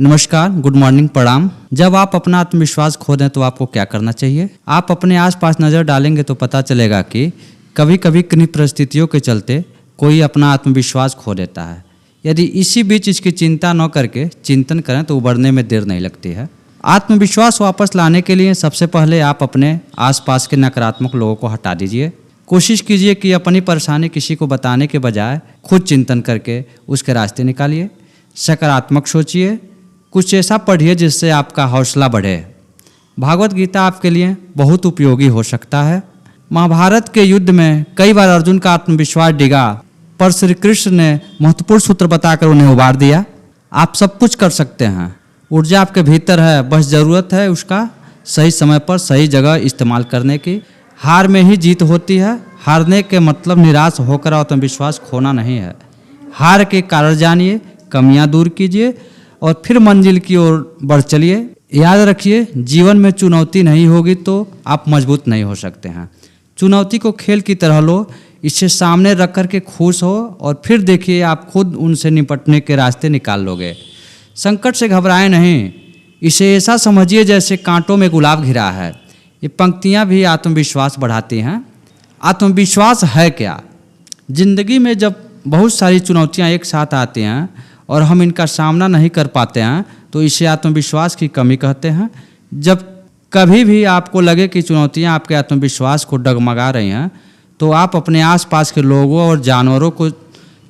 नमस्कार, good morning, प्रणाम। जब आप अपना आत्मविश्वास खो दें तो आपको क्या करना चाहिए? आप अपने आसपास नज़र डालेंगे तो पता चलेगा कि कभी कभी किन्हीं परिस्थितियों के चलते कोई अपना आत्मविश्वास खो देता है। यदि इसी बीच इसकी चिंता न करके चिंतन करें तो उबरने में देर नहीं लगती है। आत्मविश्वास वापस लाने के लिए सबसे पहले आप अपने आसपास के नकारात्मक लोगों को हटा दीजिए। कोशिश कीजिए कि अपनी परेशानी किसी को बताने के बजाय खुद चिंतन करके उसके रास्ते निकालिए। सकारात्मक सोचिए, कुछ ऐसा पढ़िए जिससे आपका हौसला बढ़े। भागवत गीता आपके लिए बहुत उपयोगी हो सकता है। महाभारत के युद्ध में कई बार अर्जुन का आत्मविश्वास डिगा, पर श्री कृष्ण ने महत्वपूर्ण सूत्र बताकर उन्हें उबार दिया। आप सब कुछ कर सकते हैं, ऊर्जा आपके भीतर है, बस ज़रूरत है उसका सही समय पर सही जगह इस्तेमाल करने की। हार में ही जीत होती है। हारने के मतलब निराश होकर आत्मविश्वास खोना नहीं है। हार के कारण जानिए, कमियां दूर कीजिए और फिर मंजिल की ओर बढ़ चलिए। याद रखिए, जीवन में चुनौती नहीं होगी तो आप मजबूत नहीं हो सकते हैं। चुनौती को खेल की तरह लो, इसे सामने रख कर के खुश हो और फिर देखिए आप खुद उनसे निपटने के रास्ते निकाल लोगे। संकट से घबराएं नहीं, इसे ऐसा समझिए जैसे कांटों में गुलाब घिरा है। ये पंक्तियाँ भी आत्मविश्वास बढ़ाती हैं। आत्मविश्वास है क्या? जिंदगी में जब बहुत सारी चुनौतियाँ एक साथ आती हैं और हम इनका सामना नहीं कर पाते हैं तो इसे आत्मविश्वास की कमी कहते हैं। जब कभी भी आपको लगे कि चुनौतियां आपके आत्मविश्वास को डगमगा रही हैं तो आप अपने आसपास के लोगों और जानवरों को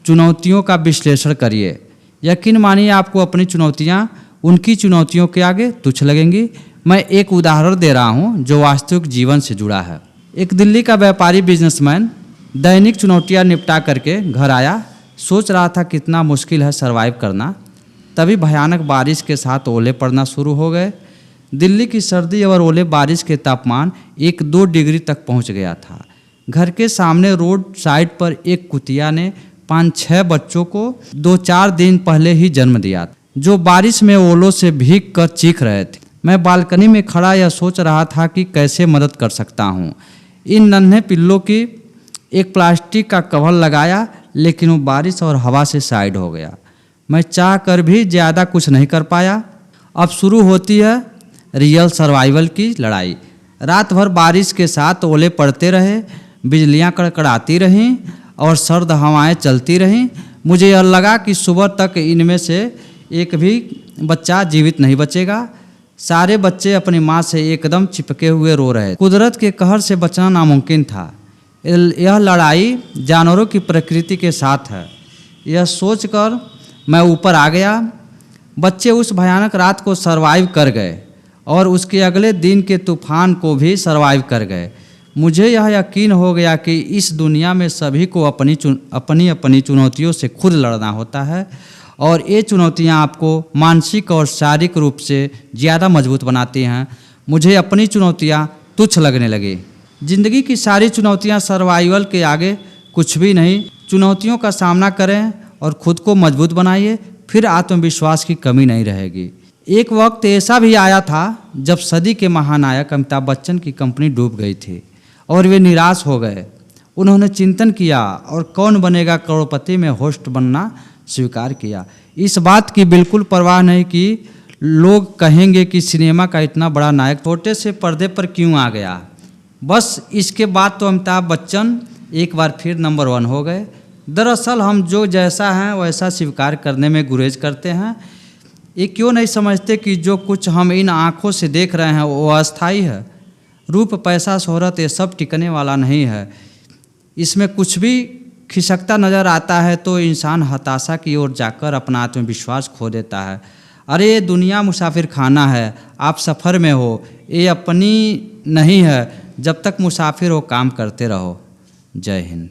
चुनौतियों का विश्लेषण करिए। यकीन मानिए आपको अपनी चुनौतियां उनकी चुनौतियों के आगे तुच्छ लगेंगी। मैं एक उदाहरण दे रहा हूं जो वास्तविक जीवन से जुड़ा है। एक दिल्ली का व्यापारी बिजनेसमैन दैनिक चुनौतियाँ निपटा करके घर आया। सोच रहा था कितना मुश्किल है सरवाइव करना। तभी भयानक बारिश के साथ ओले पड़ना शुरू हो गए। दिल्ली की सर्दी और ओले बारिश के तापमान 1-2 डिग्री तक पहुंच गया था। घर के सामने रोड साइड पर एक कुतिया ने 5-6 बच्चों को 2-4 दिन पहले ही जन्म दिया, जो बारिश में ओलों से भीग कर चीख रहे थे। मैं बालकनी में खड़ा यह सोच रहा था कि कैसे मदद कर सकता हूँ। इन नन्हे पिल्लों की एक प्लास्टिक का कवर लगाया, लेकिन वो बारिश और हवा से साइड हो गया। मैं चाह कर भी ज़्यादा कुछ नहीं कर पाया। अब शुरू होती है रियल सर्वाइवल की लड़ाई। रात भर बारिश के साथ ओले पड़ते रहे, बिजलियां कड़कड़ाती रहीं और सर्द हवाएं चलती रहीं। मुझे यह लगा कि सुबह तक इनमें से एक भी बच्चा जीवित नहीं बचेगा। सारे बच्चे अपनी माँ से एकदम चिपके हुए रो रहे। कुदरत के कहर से बचना नामुमकिन था। यह लड़ाई जानवरों की प्रकृति के साथ है। यह सोचकर मैं ऊपर आ गया। बच्चे उस भयानक रात को सरवाइव कर गए और उसके अगले दिन के तूफान को भी सरवाइव कर गए। मुझे यह यकीन हो गया कि इस दुनिया में सभी को अपनी चुनौतियों से खुद लड़ना होता है और ये चुनौतियाँ आपको मानसिक और शारीरिक रूप से ज़्यादा मजबूत बनाती हैं। मुझे अपनी चुनौतियाँ तुच्छ लगने लगी। जिंदगी की सारी चुनौतियां सर्वाइवल के आगे कुछ भी नहीं। चुनौतियों का सामना करें और खुद को मजबूत बनाइए, फिर आत्मविश्वास की कमी नहीं रहेगी। एक वक्त ऐसा भी आया था जब सदी के महानायक अमिताभ बच्चन की कंपनी डूब गई थी और वे निराश हो गए। उन्होंने चिंतन किया और कौन बनेगा करोड़पति में होस्ट बनना स्वीकार किया। इस बात की बिल्कुल परवाह नहीं कि लोग कहेंगे कि सिनेमा का इतना बड़ा नायक छोटे से पर्दे पर क्यों आ गया। बस इसके बाद तो अमिताभ बच्चन एक बार फिर नंबर 1 हो गए। दरअसल हम जो जैसा हैं वैसा स्वीकार करने में गुरेज करते हैं। ये क्यों नहीं समझते कि जो कुछ हम इन आँखों से देख रहे हैं वो अस्थायी है। रूप, पैसा, शोहरत ये सब टिकने वाला नहीं है। इसमें कुछ भी खिसकता नज़र आता है तो इंसान हताशा की ओर जाकर अपना आत्मविश्वास खो देता है। अरे ये दुनिया मुसाफिर खाना है, आप सफ़र में हो, ये अपनी नहीं है। जब तक मुसाफिर हो काम करते रहो। जय हिंद।